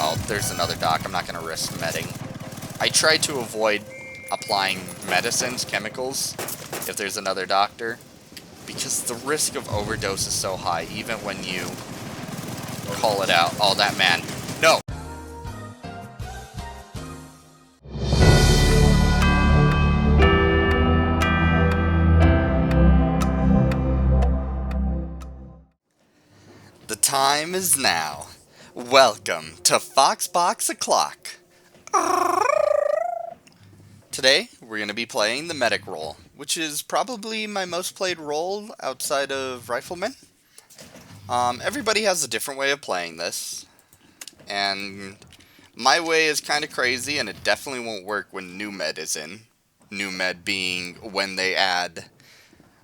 Oh, there's another doc. I'm not going to risk medding. I try to avoid applying medicines, chemicals, if there's another doctor, because the risk of overdose is so high, even when you call it out. Oh, that man. No! The time is now. Welcome to Foxbox O'Clock. Today, we're going to be playing the medic role, which is probably my most played role outside of Rifleman. Everybody has a different way of playing this, and my way is kind of crazy, and it definitely won't work when new med is in. New med being when they add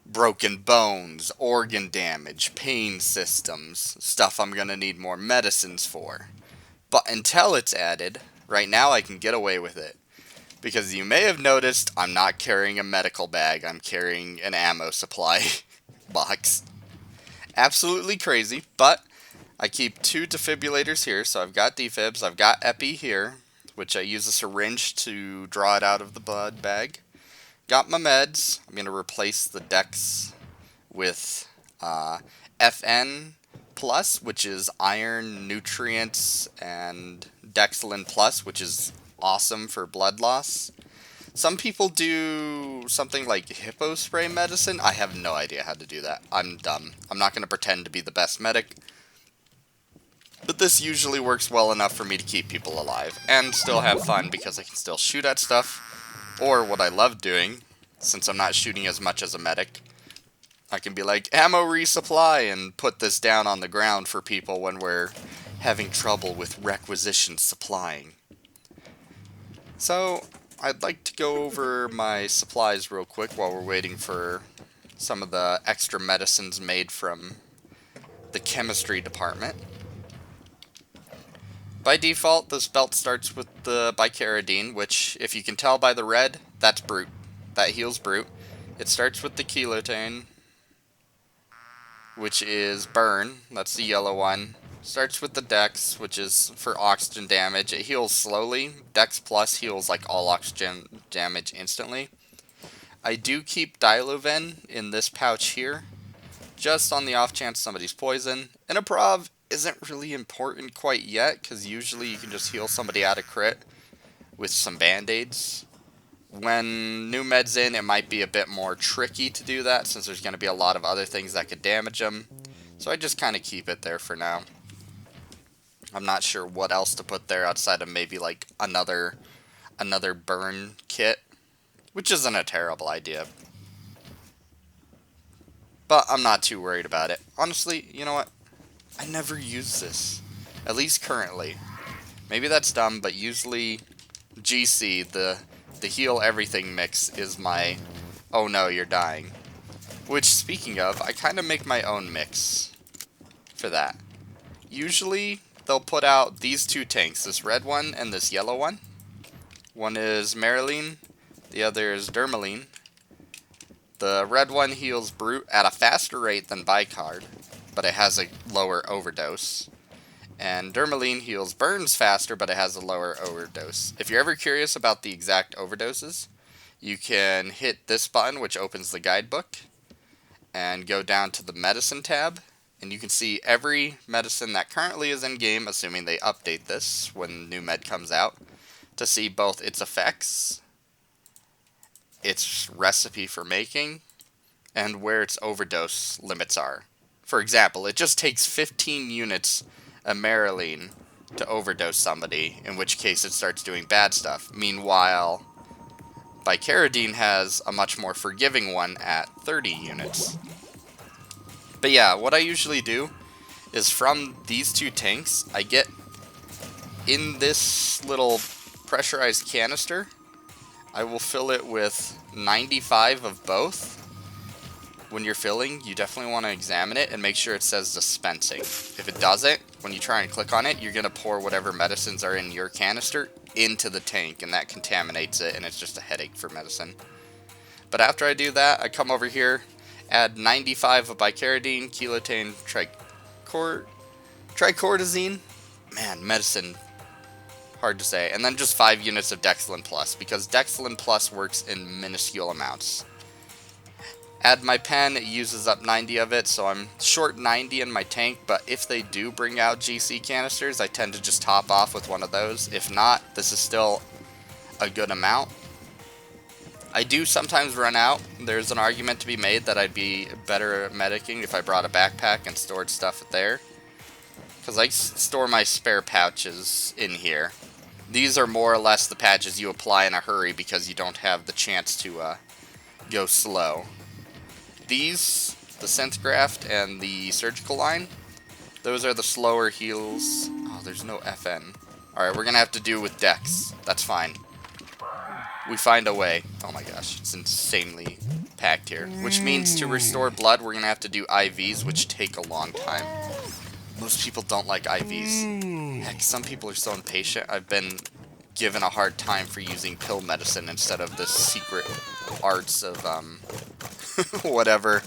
broken bones, organ damage, pain systems, stuff I'm going to need more medicines for. But until it's added, right now I can get away with it. Because you may have noticed I'm not carrying a medical bag, I'm carrying an ammo supply box. Absolutely crazy, but I keep 2 defibrillators here, so I've got defibs, I've got epi here, which I use a syringe to draw it out of the blood bag. Got my meds. I'm going to replace the Dex with FN Plus, which is iron, nutrients, and Dexlin Plus, which is awesome for blood loss. Some people do something like hippo spray medicine. I have no idea how to do that. I'm dumb. I'm not going to pretend to be the best medic. But this usually works well enough for me to keep people alive and still have fun because I can still shoot at stuff. Or what I love doing, since I'm not shooting as much as a medic, I can be like, ammo resupply, and put this down on the ground for people when we're having trouble with requisition supplying. So, I'd like to go over my supplies real quick while we're waiting for some of the extra medicines made from the chemistry department. By default, this belt starts with the bicaridine, which, if you can tell by the red, that's brute. That heals brute. It starts with the kilotane, which is burn. That's the yellow one. Starts with the Dex, which is for oxygen damage. It heals slowly. Dex Plus heals like all oxygen damage instantly. I do keep Diluven in this pouch here, just on the off chance somebody's poisoned. And a Prov isn't really important quite yet, because usually you can just heal somebody out of crit with some band-aids. When new med's in, it might be a bit more tricky to do that, since there's going to be a lot of other things that could damage them. So I just kind of keep it there for now. I'm not sure what else to put there outside of maybe like another burn kit, which isn't a terrible idea. But I'm not too worried about it. Honestly, you know what? I never use this. At least currently. Maybe that's dumb, but usually GC, the heal everything mix, is my oh no, you're dying. Which, speaking of, I kind of make my own mix for that. Usually, they'll put out these 2 tanks, this red one and this yellow one. One is Marilyn, the other is Dermaline. The red one heals brute at a faster rate than Bicard, but it has a lower overdose. And Dermaline heals burns faster, but it has a lower overdose. If you're ever curious about the exact overdoses, you can hit this button, which opens the guidebook, and go down to the medicine tab, and you can see every medicine that currently is in game, assuming they update this when new med comes out, to see both its effects, its recipe for making, and where its overdose limits are. For example, it just takes 15 units of Marilyn to overdose somebody, in which case it starts doing bad stuff. Meanwhile, Bicaridine has a much more forgiving one at 30 units. But yeah, what I usually do is from these 2 tanks, I get in this little pressurized canister, I will fill it with 95 of both. When you're filling, you definitely want to examine it and make sure it says dispensing. If it doesn't, when you try and click on it, you're going to pour whatever medicines are in your canister into the tank, and that contaminates it, and it's just a headache for medicine. But after I do that, I come over here, add 95 of bicaridine, kilotane, tricordazine. Man, medicine hard to say. And then just 5 units of Dexlin Plus, because Dexlin Plus works in minuscule amounts. Add my pen, it uses up 90 of it, so I'm short 90 in my tank, but if they do bring out GC canisters, I tend to just top off with one of those. If not, this is still a good amount. I do sometimes run out. There's an argument to be made that I'd be better at medicing if I brought a backpack and stored stuff there. Because I store my spare pouches in here. These are more or less the patches you apply in a hurry because you don't have the chance to go slow. These, the Synth Graft and the Surgical Line, those are the slower heals. Oh, there's no FN. Alright, we're going to have to do with Dex. That's fine. We find a way. Oh my gosh, it's insanely packed here. Which means to restore blood, we're going to have to do IVs, which take a long time. Most people don't like IVs. Heck, some people are so impatient. I've been given a hard time for using pill medicine instead of the secret arts of, whatever,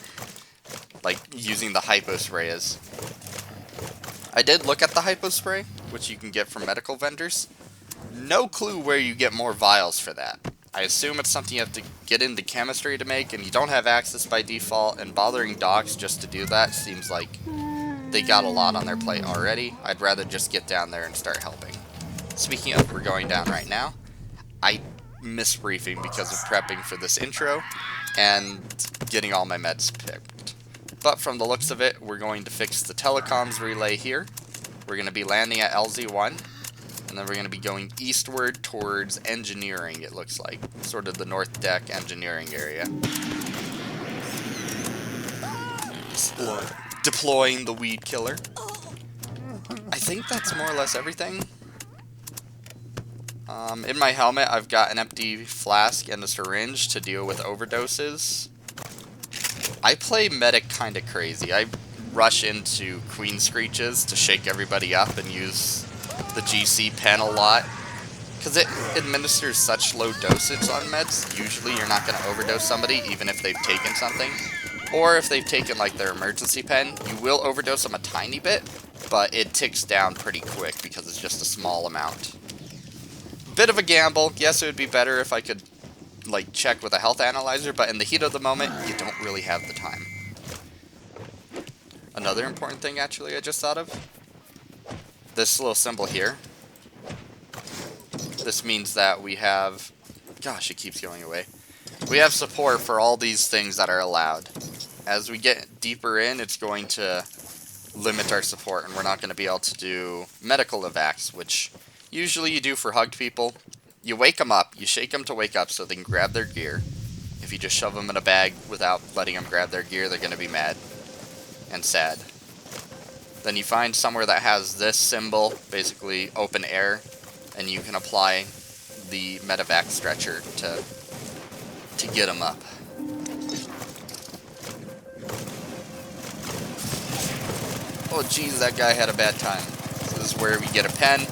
like using the hypo spray is. I did look at the hypo spray, which you can get from medical vendors. No clue where you get more vials for that. I assume it's something you have to get into chemistry to make, and you don't have access by default, and bothering docs just to do that seems like they got a lot on their plate already. I'd rather just get down there and start helping. Speaking of, we're going down right now. I missed briefing because of prepping for this intro and getting all my meds picked. But from the looks of it, we're going to fix the telecoms relay here. We're going to be landing at LZ1. And then we're going to be going eastward towards engineering, it looks like. Sort of the north deck engineering area. Deploying the weed killer. I think that's more or less everything. In my helmet, I've got an empty flask and a syringe to deal with overdoses. I play medic kind of crazy. I rush into Queen Screeches to shake everybody up and use the GC pen a lot. Because it administers such low dosage on meds, usually you're not going to overdose somebody even if they've taken something. Or if they've taken like their emergency pen, you will overdose them a tiny bit, but it ticks down pretty quick because it's just a small amount. Bit of a gamble. Yes, it would be better if I could like check with a health analyzer, but in the heat of the moment, you don't really have the time. Another important thing actually I just thought of. This little symbol here. This means that we have... Gosh, it keeps going away. We have support for all these things that are allowed. As we get deeper in, it's going to limit our support, and we're not going to be able to do medical evacs, which usually you do for hugged people. You wake them up, you shake them to wake up so they can grab their gear. If you just shove them in a bag without letting them grab their gear, they're going to be mad and sad. Then you find somewhere that has this symbol, basically open air, and you can apply the medevac stretcher to get them up. Oh geez, that guy had a bad time. So this is where we get a pen,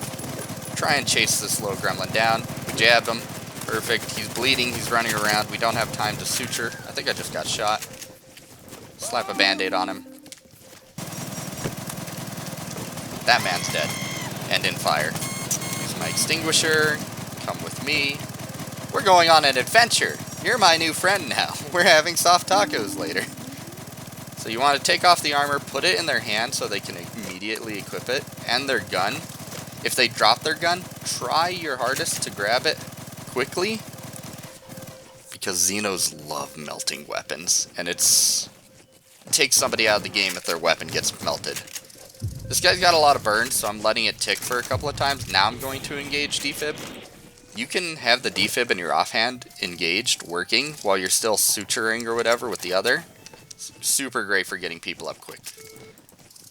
try and chase this little gremlin down. We jabbed him, perfect, he's bleeding, he's running around, we don't have time to suture. I think I just got shot. Slap a band-aid on him. That man's dead, and in fire. Use my extinguisher, come with me. We're going on an adventure. You're my new friend now. We're having soft tacos later. So you want to take off the armor, put it in their hand so they can immediately equip it, and their gun. If they drop their gun, try your hardest to grab it quickly, because Xenos love melting weapons, and it takes somebody out of the game if their weapon gets melted. This guy's got a lot of burns, so I'm letting it tick for a couple of times. Now I'm going to engage defib. You can have the defib in your offhand engaged, working, while you're still suturing or whatever with the other. It's super great for getting people up quick.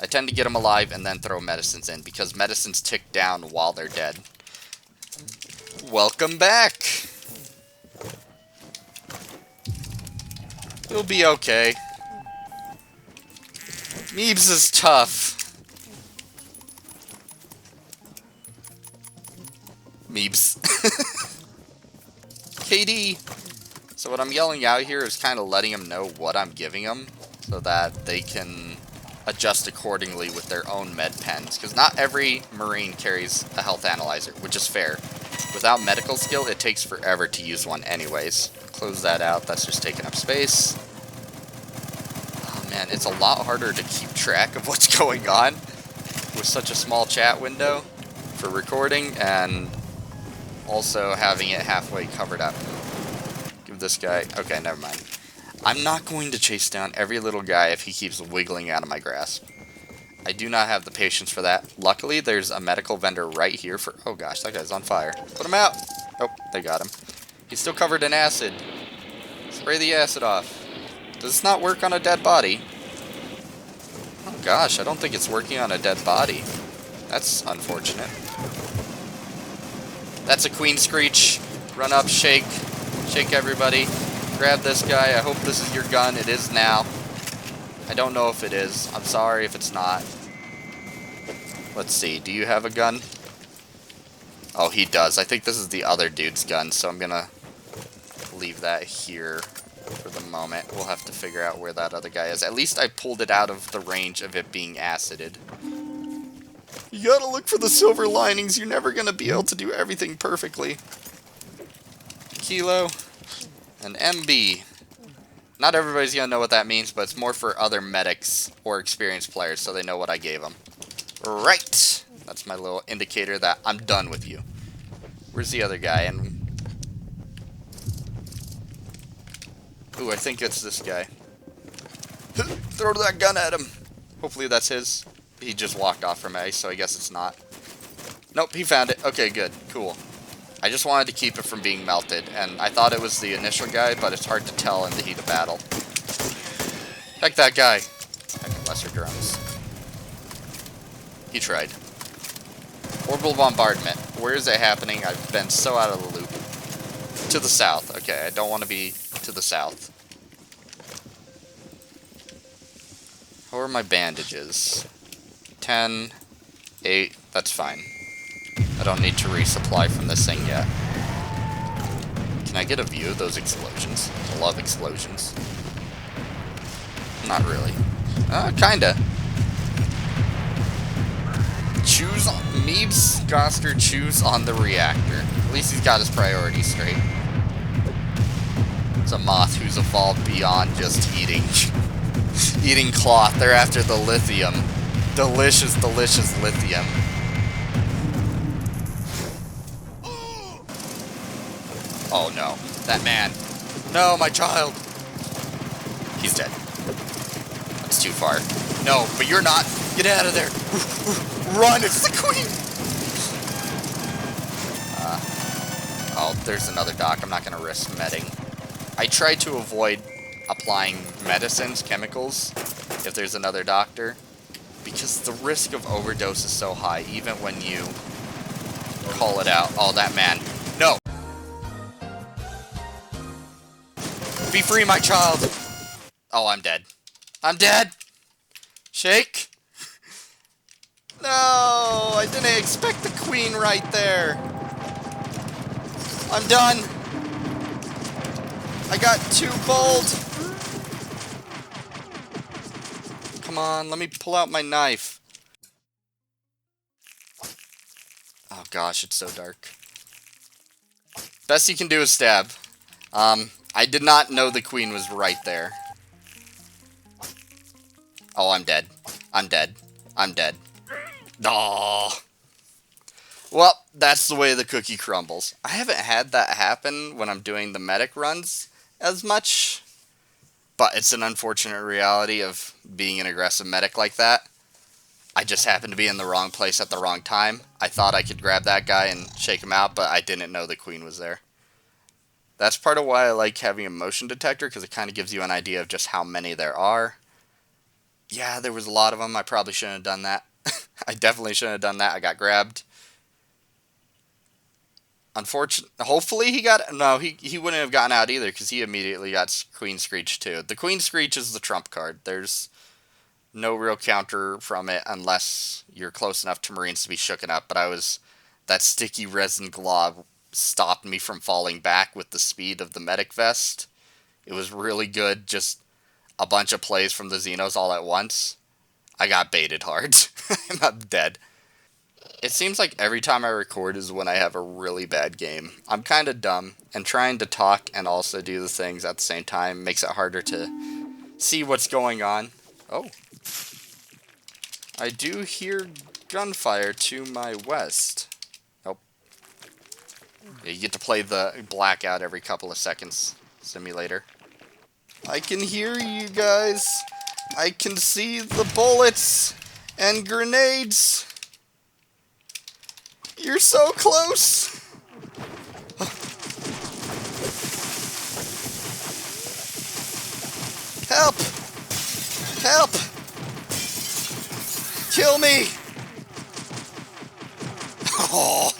I tend to get them alive and then throw medicines in, because medicines tick down while they're dead. Welcome back! You'll be okay. Meebs is tough. Meebs. KD. So what I'm yelling out here is kind of letting them know what I'm giving them, so that they can adjust accordingly with their own med pens, because not every Marine carries a health analyzer, which is fair. Without medical skill, it takes forever to use one anyways. Close that out, that's just taking up space. Oh man, it's a lot harder to keep track of what's going on with such a small chat window for recording, and also having it halfway covered up. Give this guy... Okay, never mind. I'm not going to chase down every little guy if he keeps wiggling out of my grasp. I do not have the patience for that. Luckily, there's a medical vendor right here for... Oh gosh, that guy's on fire. Put him out! Oh, they got him. He's still covered in acid. Spray the acid off. Does this not work on a dead body? Oh gosh, I don't think it's working on a dead body. That's unfortunate. That's a queen screech. Run up, shake. Shake everybody. Grab this guy. I hope this is your gun. It is now. I don't know if it is. I'm sorry if it's not. Let's see. Do you have a gun? Oh, he does. I think this is the other dude's gun, so I'm gonna leave that here for the moment. We'll have to figure out where that other guy is. At least I pulled it out of the range of it being acided. You gotta look for the silver linings. You're never gonna be able to do everything perfectly. Kilo. An MB. Not everybody's gonna know what that means, but it's more for other medics or experienced players, so they know what I gave them. Right! That's my little indicator that I'm done with you. Where's the other guy? And ooh, I think it's this guy. Throw that gun at him! Hopefully that's his. He just walked off from A, so I guess it's not. Nope, he found it. Okay, good. Cool. I just wanted to keep it from being melted, and I thought it was the initial guy, but it's hard to tell in the heat of battle. Heck that guy. Heck, lesser drones. He tried. Orbital bombardment. Where is it happening? I've been so out of the loop. To the south. Okay, I don't want to be to the south. How are my bandages? 10, 8, that's fine. I don't need to resupply from this thing yet. Can I get a view of those explosions? I love explosions. Not really. Kinda. Choose on... Meebs Goster choose on the reactor. At least he's got his priorities straight. It's a moth who's evolved beyond just eating... eating cloth. They're after the lithium. Delicious, delicious lithium. Oh no. That man. No, my child. He's dead. That's too far. No, but you're not. Get out of there. Run, it's the queen. Oh, there's another doc. I'm not going to risk medding. I try to avoid applying medicines, chemicals, if there's another doctor, because the risk of overdose is so high, even when you call it out. Oh, that man. No. Be free, my child. Oh, I'm dead. I'm dead. Shake. No, I didn't expect the queen right there. I'm done. I got too bold. Come on, let me pull out my knife. Oh gosh, it's so dark. Best you can do is stab. I did not know the queen was right there. Oh, I'm dead. I'm dead. I'm dead. Aww. Well, that's the way the cookie crumbles. I haven't had that happen when I'm doing the medic runs as much, but it's an unfortunate reality of being an aggressive medic like that. I just happened to be in the wrong place at the wrong time. I thought I could grab that guy and shake him out, but I didn't know the queen was there. That's part of why I like having a motion detector, because it kind of gives you an idea of just how many there are. Yeah, there was a lot of them. I probably shouldn't have done that. I definitely shouldn't have done that. I got grabbed. Unfortunately, hopefully he got... No, he wouldn't have gotten out either, because he immediately got Queen Screech too. The Queen Screech is the trump card. There's no real counter from it unless you're close enough to Marines to be shooken up. But that sticky resin glob stopped me from falling back with the speed of the medic vest. It was really good, just a bunch of plays from the Xenos all at once. I got baited hard. I'm dead. It seems like every time I record is when I have a really bad game. I'm kind of dumb, and trying to talk and also do the things at the same time makes it harder to see what's going on. Oh. I do hear gunfire to my west. Nope. Yeah, you get to play the blackout every couple of seconds simulator. I can hear you guys. I can see the bullets and grenades. You're so close. Help! Help! Kill me! Oh.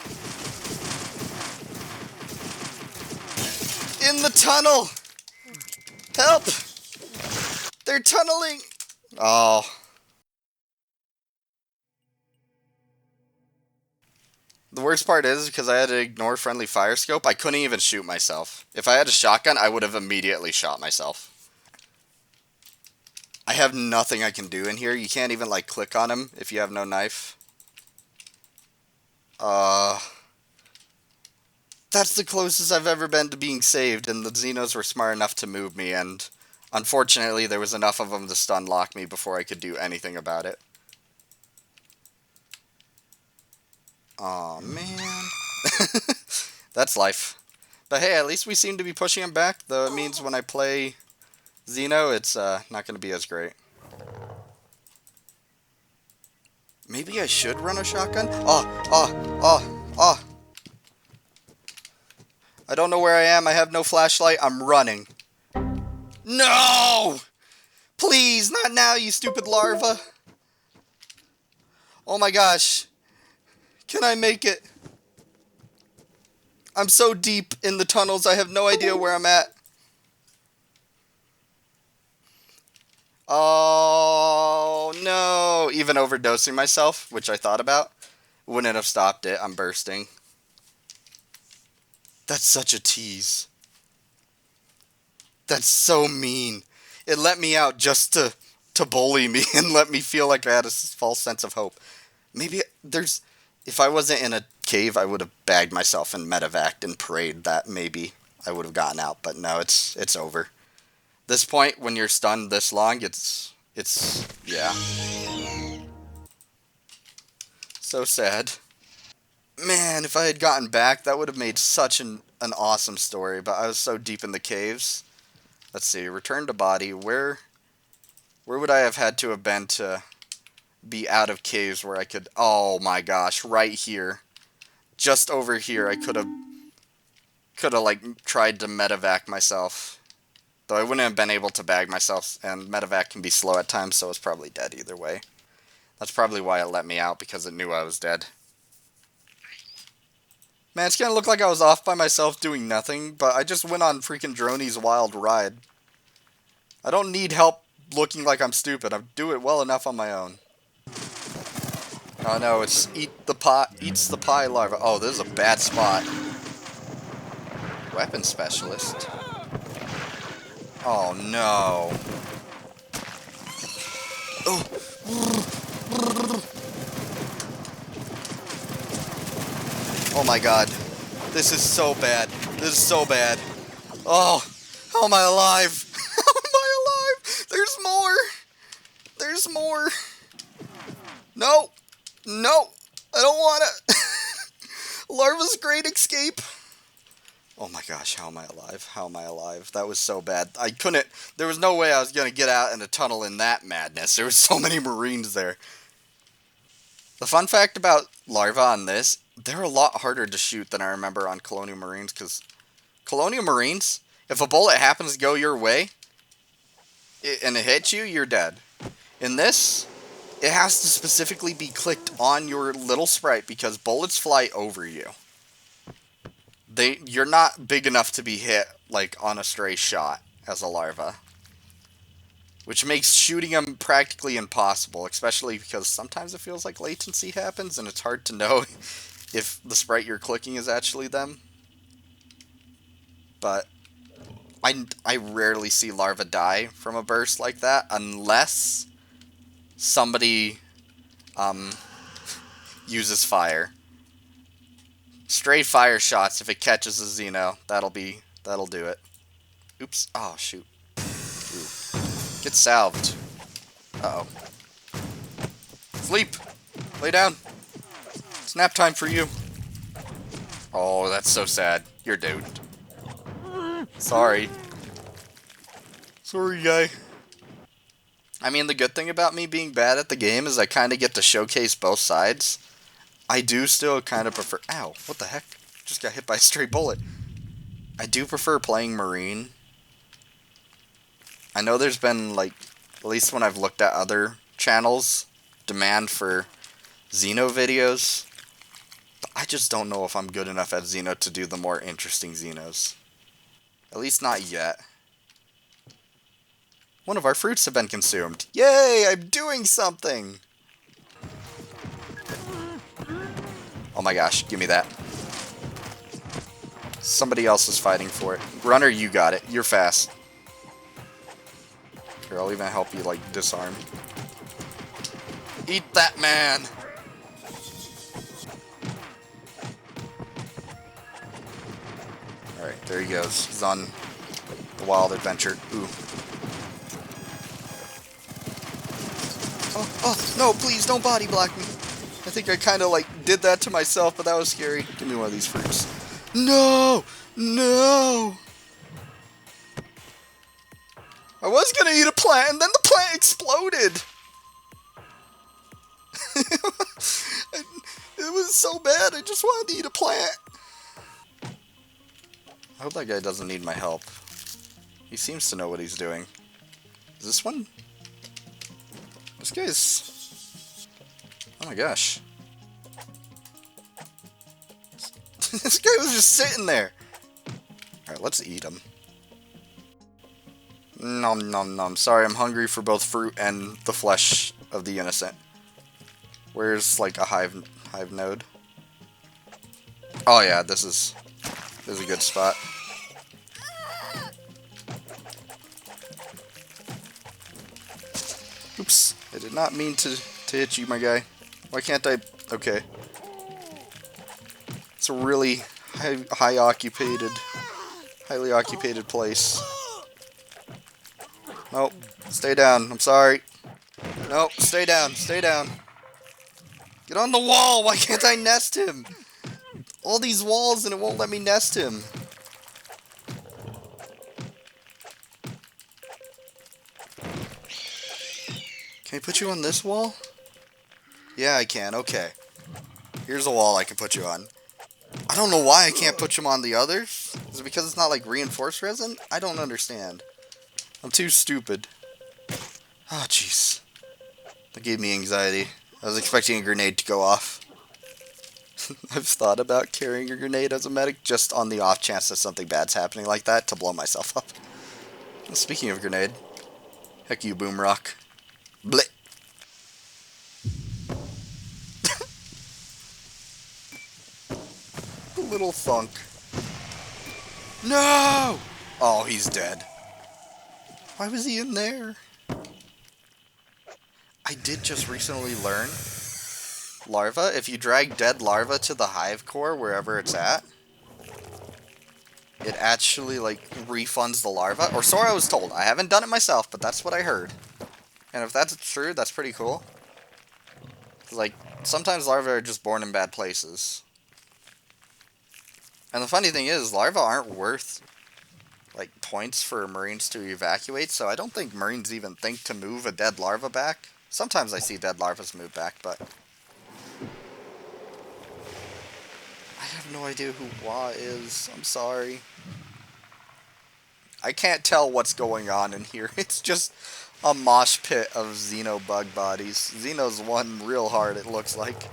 In the tunnel! Help! They're tunneling! Oh. The worst part is, because I had to ignore friendly fire scope, I couldn't even shoot myself. If I had a shotgun, I would have immediately shot myself. I have nothing I can do in here. You can't even, like, click on him if you have no knife. That's the closest I've ever been to being saved, and the Xenos were smart enough to move me, and unfortunately there was enough of them to stun lock me before I could do anything about it. Aw, man. That's life. But hey, at least we seem to be pushing him back, though it means when I play Xeno, it's not going to be as great. Maybe I should run a shotgun? Oh. I don't know where I am. I have no flashlight. I'm running. No! Please, not now, you stupid larva. Oh my gosh. Can I make it? I'm so deep in the tunnels, I have no idea where I'm at. Oh, no. Even overdosing myself, which I thought about, wouldn't have stopped it. I'm bursting. That's such a tease. That's so mean. It let me out just to bully me and let me feel like I had a false sense of hope. Maybe there's... If I wasn't in a cave, I would have bagged myself and medevaced and prayed that maybe I would have gotten out. But no, it's over. This point, when you're stunned this long, it's yeah. So sad. Man, if I had gotten back, that would have made such an awesome story. But I was so deep in the caves. Let's see, return to body. Where would I have had to have been to be out of caves where I could... Oh my gosh, right here. Just over here, I could have like tried to medevac myself. Though I wouldn't have been able to bag myself, and medevac can be slow at times, so it's probably dead either way. That's probably why it let me out, because it knew I was dead. Man, it's gonna look like I was off by myself doing nothing, but I just went on freaking Rouny's wild ride. I don't need help looking like I'm stupid. I do it well enough on my own. Oh no, it's eats the pie larva. Oh, this is a bad spot. Weapon specialist. Oh no. Oh. Oh my god. This is so bad. This is so bad. Oh, how am I alive? How am I alive? There's more. There's more. No. No. I don't want it. Larva's great escape. Oh my gosh, how am I alive? How am I alive? That was so bad. I couldn't... There was no way I was going to get out in a tunnel in that madness. There were so many Marines there. The fun fact about larvae on this, they're a lot harder to shoot than I remember on Colonial Marines, because Colonial Marines, if a bullet happens to go your way, and it hits you, you're dead. In this, it has to specifically be clicked on your little sprite, because bullets fly over you. You're not big enough to be hit, like, on a stray shot as a larva. Which makes shooting them practically impossible, especially because sometimes it feels like latency happens, and it's hard to know if the sprite you're clicking is actually them. But I rarely see larvae die from a burst like that, unless somebody uses fire. Stray fire shots, if it catches a Xeno, that'll do it. Oops. Oh, shoot. Ooh. Get salved. Uh-oh. Sleep! Lay down! It's nap time for you. Oh, that's so sad. You're doomed. Sorry. Sorry, guy. I mean, the good thing about me being bad at the game is I kind of get to showcase both sides. I do still kind of prefer... Ow, what the heck? Just got hit by a stray bullet. I do prefer playing Marine. I know there's been, like, at least when I've looked at other channels, demand for Xeno videos. But I just don't know if I'm good enough at Xeno to do the more interesting Xenos. At least not yet. One of our fruits have been consumed. Yay, I'm doing something! Oh my gosh, give me that. Somebody else is fighting for it. Runner, you got it. You're fast. Here, I'll even help you, like, disarm. Eat that man! Alright, there he goes. He's on the wild adventure. Ooh. Oh, no, please, don't body block me. I think I kind of, like, did that to myself, but that was scary. Give me one of these fruits. No! No! I was gonna eat a plant, and then the plant exploded! It was so bad, I just wanted to eat a plant. I hope that guy doesn't need my help. He seems to know what he's doing. Is this one? This guy's... Oh my gosh. This guy was just sitting there. Alright, let's eat him. Nom nom nom. Sorry, I'm hungry for both fruit and the flesh of the innocent. Where's, like, a hive node? Oh yeah, this is a good spot. Oops. I did not mean to hit you, my guy. Why can't I... Okay. It's a really highly occupied place. Nope. Stay down. I'm sorry. Nope. Stay down. Stay down. Get on the wall. Why can't I nest him? All these walls and it won't let me nest him. Can I put you on this wall? Yeah, I can. Okay. Here's a wall I can put you on. I don't know why I can't put you on the others. Is it because it's not like reinforced resin? I don't understand. I'm too stupid. Oh, jeez. That gave me anxiety. I was expecting a grenade to go off. I've thought about carrying a grenade as a medic just on the off chance that something bad's happening like that to blow myself up. Speaking of grenade, heck you, boom rock. Blit. The little thunk. No! Oh, he's dead. Why was he in there? I did just recently learn larva. If you drag dead larva to the hive core, wherever it's at, it actually, like, refunds the larva. Or so I was told. I haven't done it myself, but that's what I heard. And if that's true, that's pretty cool. Like, sometimes larvae are just born in bad places. And the funny thing is, larvae aren't worth, like, points for Marines to evacuate, so I don't think Marines even think to move a dead larva back. Sometimes I see dead larvas move back, but I have no idea who Wah is. I'm sorry. I can't tell what's going on in here. It's just a mosh pit of Xeno bug bodies. Xeno's won real hard, it looks like.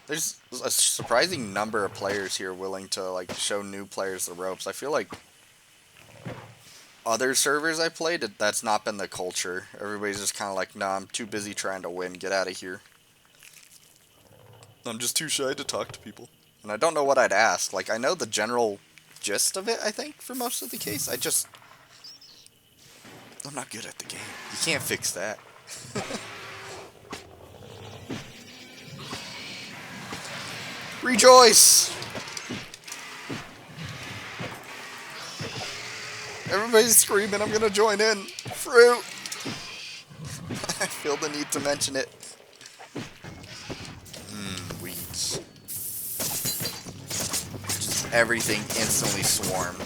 There's a surprising number of players here willing to, like, show new players the ropes. I feel like other servers I played, that's not been the culture. Everybody's just kind of like, nah, I'm too busy trying to win. Get out of here. I'm just too shy to talk to people. And I don't know what I'd ask. Like, I know the general gist of it, I think, for most of the case. I'm not good at the game. You can't fix that. Rejoice! Everybody's screaming, I'm gonna join in. Fruit! I feel the need to mention it. Weeds. Just everything instantly swarmed.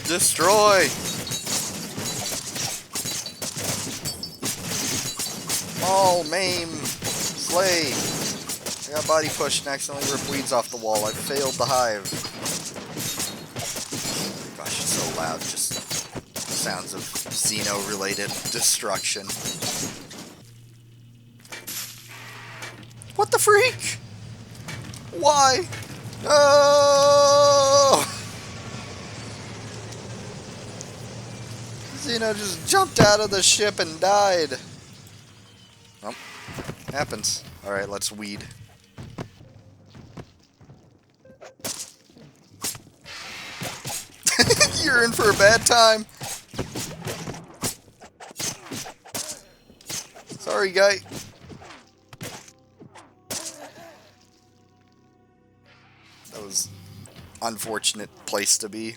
Destroy! Maul, maim, slay. I got body pushed and accidentally ripped weeds off the wall. I failed the hive. Gosh, it's so loud. Just sounds of Xeno-related destruction. What the freak? Why? No! Xeno just jumped out of the ship and died. Well, happens. Alright, let's weed. You're in for a bad time. Sorry, guy. That was an unfortunate place to be.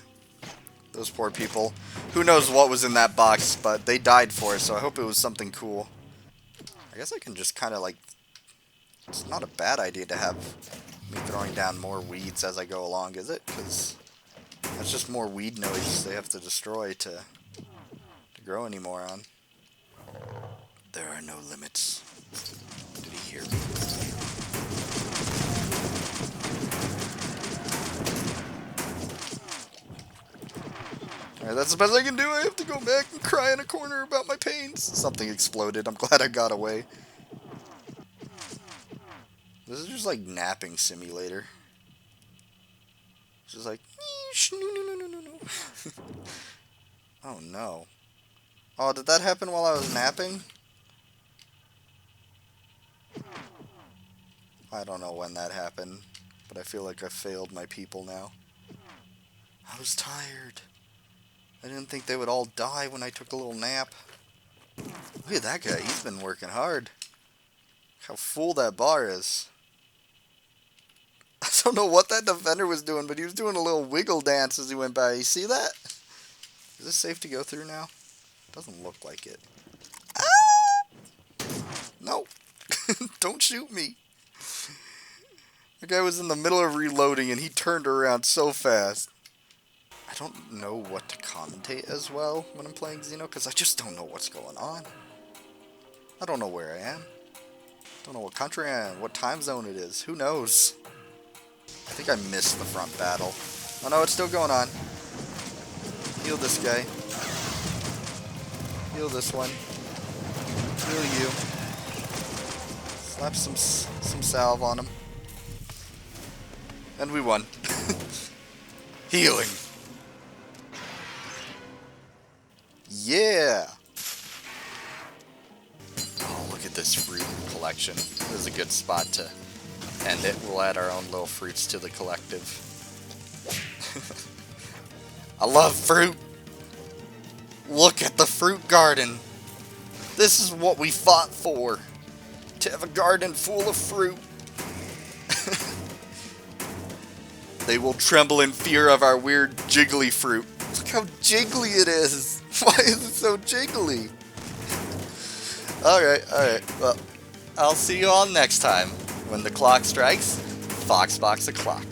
Those poor people. Who knows what was in that box, but they died for it, so I hope it was something cool. I guess I can just kind of like... It's not a bad idea to have me throwing down more weeds as I go along, is it? Because that's just more weed noise they have to destroy to grow anymore on. There are no limits. Did he hear me? Alright, that's the best I can do. I have to go back and cry in a corner about my pains. Something exploded. I'm glad I got away. This is just like napping simulator. It's just like... Oh no. Oh, did that happen while I was napping? I don't know when that happened, but I feel like I failed my people now. I was tired. I didn't think they would all die when I took a little nap. Look at that guy, he's been working hard. Look how full that bar is. I don't know what that defender was doing, but he was doing a little wiggle dance as he went by. You see that? Is this safe to go through now? Doesn't look like it. Ah! No. Don't shoot me. The guy was in the middle of reloading and he turned around so fast. I don't know what to commentate as well when I'm playing Xeno because I just don't know what's going on. I don't know where I am. Don't know what country I am, what time zone it is. Who knows? I think I missed the front battle. Oh no, it's still going on. Heal this guy. Heal this one. Heal you. Slap some salve on him. And we won. Healing. Yeah. Oh, look at this fruit collection. This is a good spot to end it. We'll add our own little fruits to the collective. I love fruit. Look at the fruit garden. This is what we fought for. To have a garden full of fruit. They will tremble in fear of our weird jiggly fruit. Look how jiggly it is. Why is it so jiggly? Alright. Well, I'll see you all next time. When the clock strikes, Foxbox o'clock.